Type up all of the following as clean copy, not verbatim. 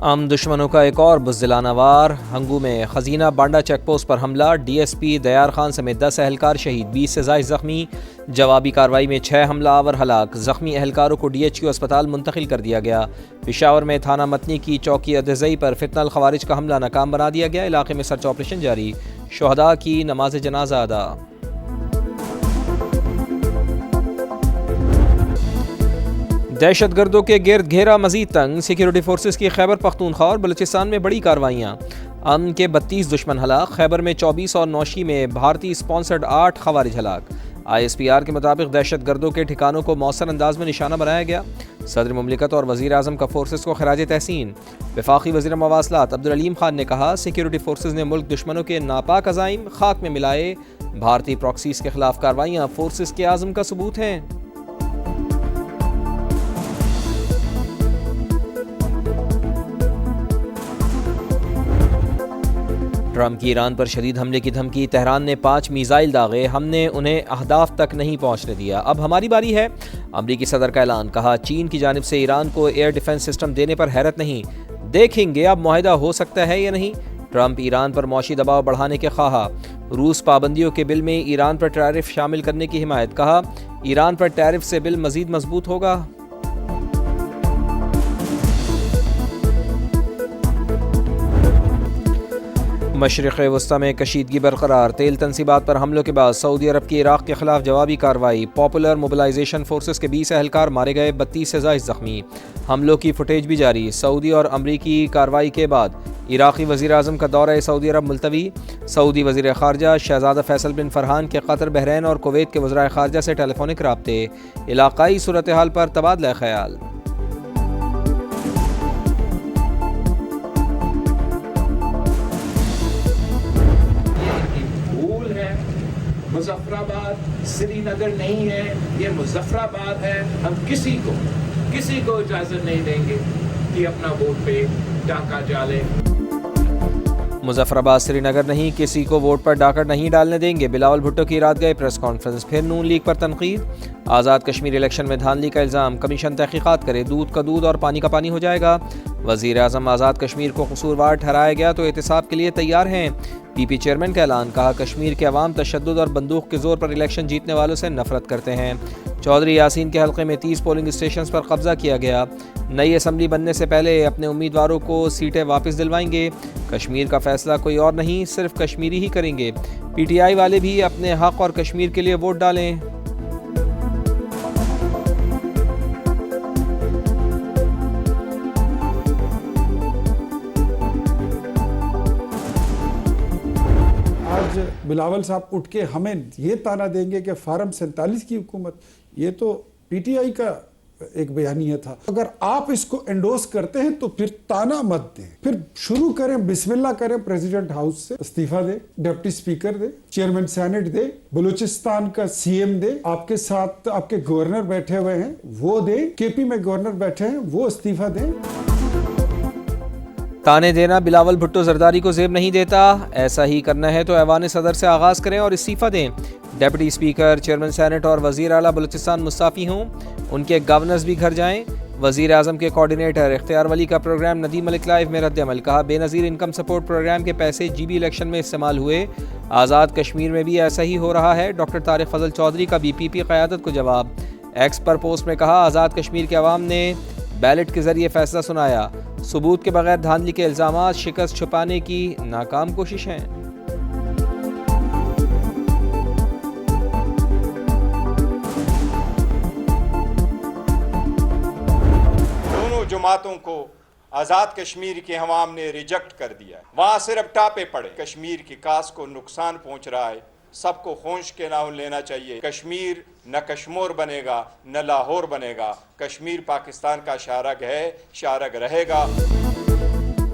दुश्मनों का एक और बुज़दिलाना वार। हंगू में खजीना बांडा चेकपोस्ट पर हमला, डीएसपी दयार खान समेत 10 एहलकार शहीद, 20 से ज़ायद ज़ख्मी। जवाबी कार्रवाई में 6 हमलावर हलाक, ज़ख्मी एहलकारों को DHQ अस्पताल मुंतकिल कर दिया गया। पेशावर में थाना मतनी की चौकी अदज़ई पर फितनल खवारिज का हमला नाकाम बना दिया गया। इलाके में सर्च ऑपरेशन जारी, शुहदा की नमाज जनाजा अदा। दहशत गर्दों के गिर्द घेरा मजीद तंग, सिक्योरिटी फोर्सेस की खैबर पख्तूनख्वा और बलूचिस्तान में बड़ी कार्रवाइयाँ। अमन के 32 दुश्मन हलाक, खैबर में 24 और नौशी में भारतीय स्पॉन्सर्ड 8 खवारिज हलाक। ISPR के मुताबिक दहशत गर्दों के ठिकानों को मौसर अंदाज में निशाना बनाया गया। सदर मुमलिकत और वज़ीर आज़म का फोर्सेस को खराज तहसीन। वफाकी वज़ीर मवासलात अब्दुल अलीम खान ने कहा, सिक्योरिटी फोर्सेस ने मुल्क दुश्मनों के नापाक अज़ाइम खाक में मिलाए। भारतीय प्रॉक्सीज के खिलाफ कार्रवाइयाँ फोर्सेस के आज़म का सबूत हैं। ट्रंप की ईरान पर शदीद हमले की धमकी, तेहरान ने 5 मीज़ाइल दागे, हमने उन्हें अहदाफ तक नहीं पहुंचने दिया, अब हमारी बारी है। अमरीकी सदर का ऐलान, कहा चीन की जानिब से ईरान को एयर डिफेंस सिस्टम देने पर हैरत नहीं, देखेंगे अब मुआहिदा हो सकता है या नहीं। ट्रंप ईरान पर मौशी दबाव बढ़ाने के ख्वाहा, रूस पाबंदियों के बिल में ईरान पर टैरिफ शामिल करने की हिमायत, कहा ईरान पर टैरिफ से बिल मजीद मजबूत होगा। मशरिक़ वस्ता में कशीदगी बरकरार, तेल तनसीबात पर हमलों के बाद सऊदी अरब की इराक़ के खिलाफ जवाबी कार्रवाई। पॉपुलर मोबिलाइजेशन फोर्सेस के 20 एहलकार मारे गए, 32 से ज़ायद ज़ख्मी। हमलों की फुटेज भी जारी। सऊदी और अमरीकी कार्रवाई के बाद इराक़ी वज़ीर आज़म का दौरा सऊदी अरब मुलतवी। सऊदी वज़ीर ख़ारजा शहज़ादा फैसल बिन फ़रहान के कतर, बहरैन और कुवैत के वज़राए ख़ारजा से टेलीफोनिक राब्ते, इलाक़ाई सूरत हाल पर तबादला ख़याल। मुज़फ़्फ़राबाद श्रीनगर नहीं है, ये मुज़फ़्फ़राबाद है। हम किसी को इजाज़त नहीं देंगे कि अपना वोट पे डाका डाले। मुज़फ़्फ़राबाद श्रीनगर नहीं, किसी को वोट पर डाका नहीं डालने देंगे। बिलावल भुट्टो की रात गए प्रेस कॉन्फ्रेंस। फिर नून लीग पर तनकीद, आज़ाद कश्मीर इलेक्शन में धांधली का इल्ज़ाम, कमीशन तहक़ीक़ात करे, दूध का दूध और पानी का पानी हो जाएगा। वज़ीर आज़म, आज़ाद कश्मीर को कसूरवार ठहराया गया तो एहतिसाब के लिए तैयार हैं। PP चेयरमैन का ऐलान, कहा कश्मीर के अवाम तशद्दुद और बंदूक के जोर पर इलेक्शन जीतने वालों से नफरत करते हैं। चौधरी यासीन के हल्के में 30 पोलिंग स्टेशन पर कब्जा किया गया। नई असम्बली बनने से पहले अपने उम्मीदवारों को सीटें वापस दिलवाएंगे। कश्मीर का फैसला कोई और नहीं, सिर्फ कश्मीरी ही करेंगे। PTI वाले भी अपने हक और कश्मीर के लिए वोट डालें। बिलावल साहब उठ के हमें ये ताना देंगे कि फार्म 47 की हुकूमत, ये तो PTI का एक बयानिया था। अगर आप इसको एंडोर्स करते हैं तो फिर ताना मत दें, फिर शुरू करें, बिस्मिल्लाह करें, प्रेसिडेंट हाउस से इस्तीफा दे, डिप्टी स्पीकर दे, चेयरमैन सेनेट दे, बलूचिस्तान का CM दे, आपके साथ आपके गवर्नर बैठे हुए हैं वो दे, KP में गवर्नर बैठे हैं वो इस्तीफा दें। ताने देना बिलावल भुट्टो जरदारी को जेब नहीं देता, ऐसा ही करना है तो ऐवान सदर से आगाज़ करें और इस्तीफ़ा दें। डिप्टी स्पीकर, चेयरमैन सेनेट और वज़ीर आला बलूचिस्तान मुस्ताफ़ी हों, उनके गवर्नर्स भी घर जाएं। वज़ीर आज़म के कोऑर्डिनेटर इख्तियार वली का प्रोग्राम नदीम मलिक लाइव में रद्द-ए-अमल, कहा बेनज़ीर इनकम सपोर्ट प्रोग्राम के पैसे GB इलेक्शन में इस्तेमाल हुए, आज़ाद कश्मीर में भी ऐसा ही हो रहा है। डॉक्टर तारिक फजल चौधरी का BP क़यादत को जवाब। एक्स पर पोस्ट में कहा, आज़ाद कश्मीर के अवाम ने बैलेट के जरिए फैसला सुनाया, सबूत के बगैर धांधली के इल्ज़ामात शिकस्त छुपाने की नाकाम कोशिश है। दोनों जमातों को आज़ाद कश्मीर के अवाम ने रिजेक्ट कर दिया। वहाँ सिर्फ टापे पड़े, कश्मीर की कास को नुकसान पहुँच रहा है। सबको होश के नाम लेना चाहिए। कश्मीर न कश्मीर बनेगा न लाहौर बनेगा, कश्मीर पाकिस्तान का शारग है, शारग रहेगा।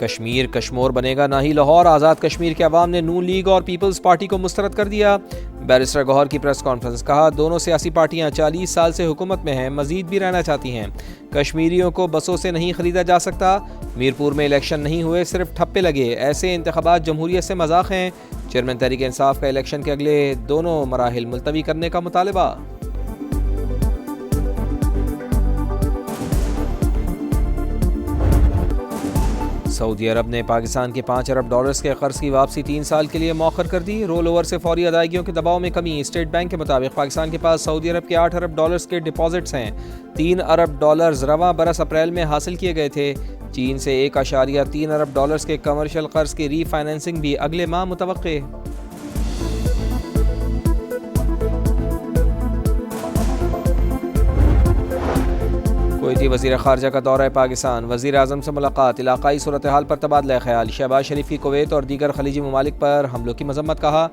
कश्मीर कश्मीर बनेगा ना ही लाहौर। आज़ाद कश्मीर के अवाम ने नून लीग और पीपल्स पार्टी को मुस्तरद कर दिया। बैरिस्टर गौहर की प्रेस कॉन्फ्रेंस, कहा दोनों सियासी पार्टियां 40 साल से हुकूमत में हैं, मजीद भी रहना चाहती हैं। कश्मीरियों को बसों से नहीं खरीदा जा सकता। मीरपुर में इलेक्शन नहीं हुए, सिर्फ ठप्पे लगे, ऐसे इंतखाबात जमहूरियत से मजाक हैं। चेयरमैन तहरीक इंसाफ का इलेक्शन के अगले दोनों मराहिल मुलतवी करने का मुतालबा। सऊदी अरब ने पाकिस्तान के 5 अरब डॉलर्स के कर्ज की वापसी 3 साल के लिए मौखर कर दी। रोल ओवर से फौरी अदायगियों के दबाव में कमी। स्टेट बैंक के मुताबिक पाकिस्तान के पास सऊदी अरब के 8 अरब डॉलर्स के डिपॉजिट्स हैं। 3 अरब डॉलर्स रवां बरस अप्रैल में हासिल किए गए थे। चीन से 1.3 अरब डॉलर्स के कमर्शियल कर्ज की रीफाइनेंसिंग भी अगले माह मुतवक्के। कुवैती वज़ीर ख़ारजा का दौरा पाकिस्तान, वज़ीर आज़म से मुलाकात, इलाक़ाई सूरत हाल पर तबादला ख़याल। शहबाज शरीफ की कुवैत और दीगर खलीजी ममालिक पर हमलों की मज़म्मत। कहा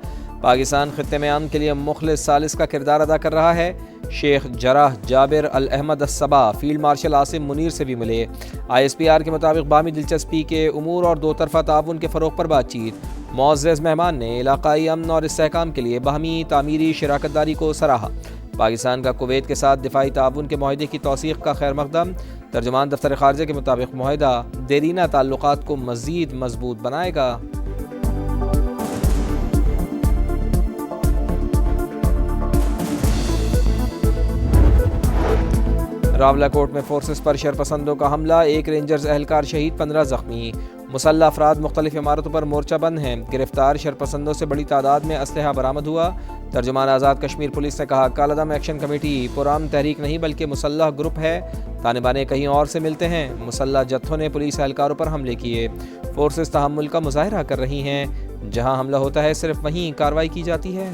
पाकिस्तान ख़ित्ते में अमन के लिए मुखलिस सालिस का किरदार अदा कर रहा है। शेख जराह जाबिर अल अहमद अस्सबा फील्ड मार्शल आसिम मुनीर से भी मिले। ISPR के मुताबिक बामी दिलचस्पी के उमूर और दो तरफ़ा ताउन के फ़रोग़ पर बातचीत। मुअज़्ज़ज़ मेहमान ने इलाक़ाई अमन और इस्तेहकाम के लिए बाहमी तामीरी शराकतदारी को सराहा। पाकिस्तान का कुवैत के साथ दिफाई ताउन के मुआहदे की तौसीक़ का खैर मक़दम। तर्जुमान दफ्तर ख़ारजा के मुताबिक मुआहदा देरीना ताल्लुक़ात को मज़ीद मजबूत बनाएगा। रावलाकोट में फोर्सेस पर शरपसंदों का हमला, 1 रेंजर्स एहलकार शहीद, 15 जख्मी। मुसल्लह अफराद मुख्तलिफ इमारतों पर मोर्चा बंद हैं। गिरफ्तार शरपसंदों से बड़ी तादाद में असलहा बरामद हुआ। तर्जुमान आज़ाद कश्मीर पुलिस ने कहा कालादम एक्शन कमेटी पुरान तहरीक नहीं बल्कि मुसल्लह ग्रुप है। ताने बाने कहीं और से मिलते हैं। मुसल्लह जत्थों ने पुलिस एहलकारों पर हमले किए। फोर्सेस तहम्मुल का मुजाहरा कर रही हैं। जहां हमला होता है सिर्फ वहीं कार्रवाई की जाती है।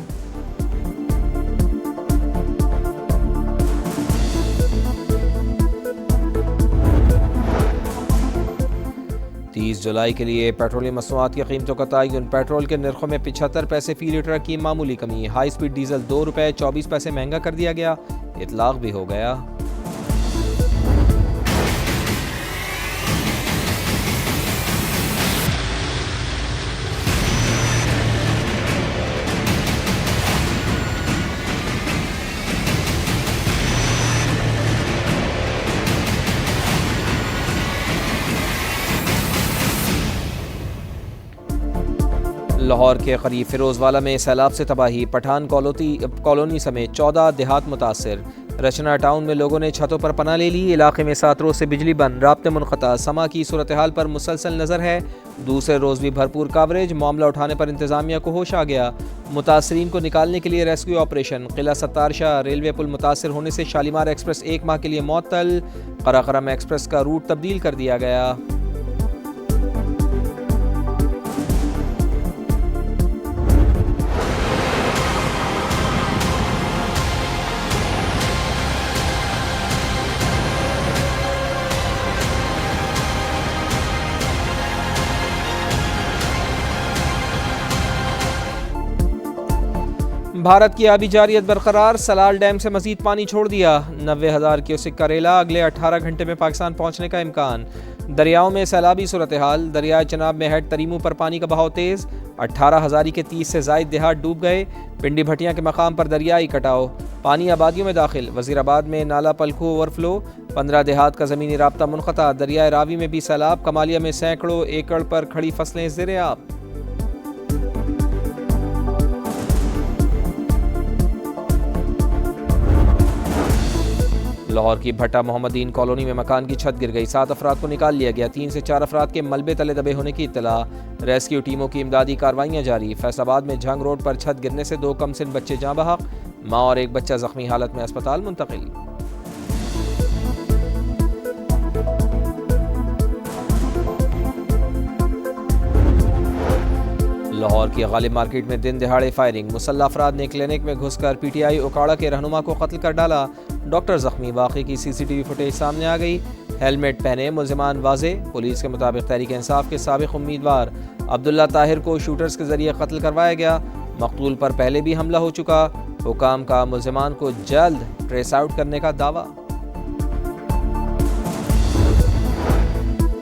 30 जुलाई के लिए पेट्रोलियम मसनूआत की कीमतों का तयन। पेट्रोल के नरखों में 75 पैसे फ़ी लीटर की मामूली कमी। हाई स्पीड डीजल 2 रुपये 24 पैसे महंगा कर दिया गया। इतलाक भी हो गया। लाहौर के करीब फिरोजवाला में सैलाब से तबाही। पठान कॉलोनी समेत 14 देहात मुतासर। रचना टाउन में लोगों ने छतों पर पनाह ले ली। इलाके में 7 रोज से बिजली बंद, राब्ते मुनक़ता। समा की सूरत हाल पर मुसलसल नज़र है। दूसरे रोज़ भी भरपूर कवरेज। मामला उठाने पर इंतज़ामिया को होश आ गया। मुतासरीन को निकालने के लिए रेस्क्यू ऑपरेशन। किला सत्तार शाह रेलवे पुल मुतासर होने से शालीमार एक्सप्रेस 1 माह के लिए मुअत्तल। कराकरम एक्सप्रेस का रूट तब्दील कर दिया गया। भारत की आबी जारियत बरकरार। सलाल डैम से मजीद पानी छोड़ दिया। 90,000 क्यूसेक का रेला अगले 18 घंटे में पाकिस्तान पहुंचने का इम्कान। दरियाओं में सैलाबी सूरत हाल। दरियाए चनाब में हेड तरीमू पर पानी का बहाव तेज़। 18 हज़ारी के 30 से ज़ायद देहात डूब गए। पिंडी भटियां के मकाम पर दरियाई कटाव। पानी आबादियों में दाखिल। वज़ीराबाद में नाला पलखू ओवरफ्लो। 15 देहात का ज़मीनी राब्ता मुनक़ता। दरियाए रावी में भी सैलाब। कमालिया में सैकड़ों एकड़ पर खड़ी फसलें ज़ेरे आब। लाहौर की भट्टा मोहम्मदीन कॉलोनी में मकान की छत गिर गई। 7 अफराद को निकाल लिया गया। 3 से 4 अफराद के मलबे तले दबे होने की इत्तला। रेस्क्यू टीमों की इमदादी कार्रवाइयाँ जारी। फैसलाबाद में झंग रोड पर छत गिरने से 2 कमसिन बच्चे जाँ बहक। माँ और एक बच्चा जख्मी हालत में अस्पताल मुंतकिल। लाहौर की गालिब मार्केट में दिन दिहाड़े फायरिंग। मुसल्लह अफराद ने क्लिनिक में घुसकर PTI उकाड़ा के रहनुमा को कत्ल कर डाला। डॉक्टर जख्मी। वाक़े की CCTV फुटेज सामने आ गई। हेलमेट पहने मुलजिमान वाजे। पुलिस के मुताबिक तहरीक इंसाफ के साबिक उम्मीदवार अब्दुल्ला ताहिर को शूटर्स के जरिए कत्ल करवाया गया। मकतूल पर पहले भी हमला हो चुका। हुकाम का मुलजिमान को जल्द ट्रेस आउट करने का दावा।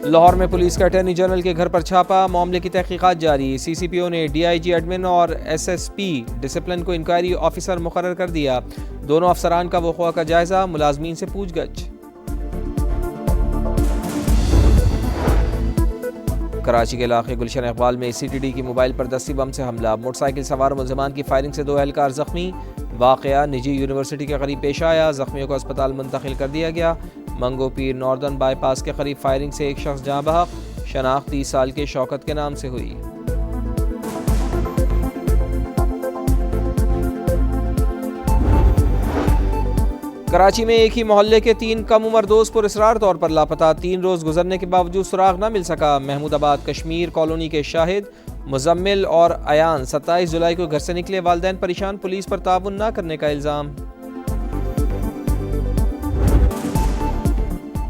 लाहौर में पुलिस के अटॉर्नी जनरल के घर पर छापा। मामले की तहकीकात जारी। CCPO ने DIG एडमिन और SSP डिसिप्लिन को इंक्वायरी ऑफिसर मुकर्रर कर दिया। दोनों अफसरान का वक़ुआ का जायजा। मुलाजमीन से पूछगछ। कराची के इलाके गुलशन इकबाल में CTD की मोबाइल पर दस्ती बम से हमला। मोटरसाइकिल सवार मुलजिमान की फायरिंग से 2 एहलकार जख्मी। वाक़या निजी यूनिवर्सिटी के करीब पेश आया। जख्मियों को अस्पताल मुंतकिल कर दिया गया। मंगो पीर नॉर्दर्न बाईपास के करीब फायरिंग से 1 शख्स जाँ बहक। शनाख्त 30 साल के शौकत के नाम से हुई। कराची में एक ही मोहल्ले के 3 कम उम्र दोस्त पुरअसरार तौर पर लापता। 3 रोज गुजरने के बावजूद सुराग न मिल सका। महमूदाबाद कश्मीर कॉलोनी के शाहिद मुजम्मिल और अयान 27 जुलाई को घर से निकले। वालिदैन परेशान, पुलिस पर ताउन न करने का इल्ज़ाम।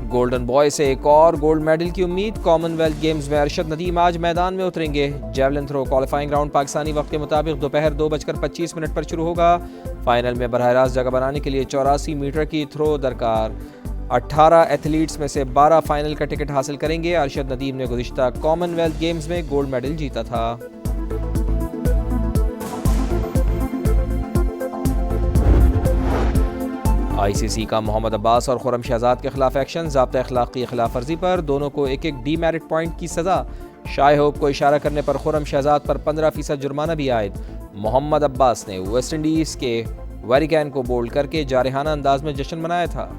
गोल्डन बॉय से एक और गोल्ड मेडल की उम्मीद। कॉमनवेल्थ गेम्स में अरशद नदीम आज मैदान में उतरेंगे। Javelin throw qualifying round Pakistani वक्त के मुताबिक दोपहर 2:25 पर शुरू होगा। फाइनल में बरह रास्त जगह बनाने के लिए 84 मीटर की थ्रो दरकार। 18 एथलीट्स में से 12 फाइनल का टिकट हासिल करेंगे। अरशद नदीम ने गुज़िश्ता कॉमनवेल्थ गेम्स में गोल्ड मेडल जीता था। ICC का मोहम्मद अब्बास और खुर्रम शहजाद के खिलाफ एक्शन। ज़ाब्ता अखलाक की खिलाफ वर्जी पर दोनों को एक डीमेरिट पॉइंट की सज़ा। शाह होप को इशारा करने पर खुर्रम शहजाद पर 15% जुर्माना भी आयद। मोहम्मद अब्बास ने वेस्ट इंडीज़ के वेरिगैन को बोल्ड करके जारहाना अंदाज में जश्न मनाया था।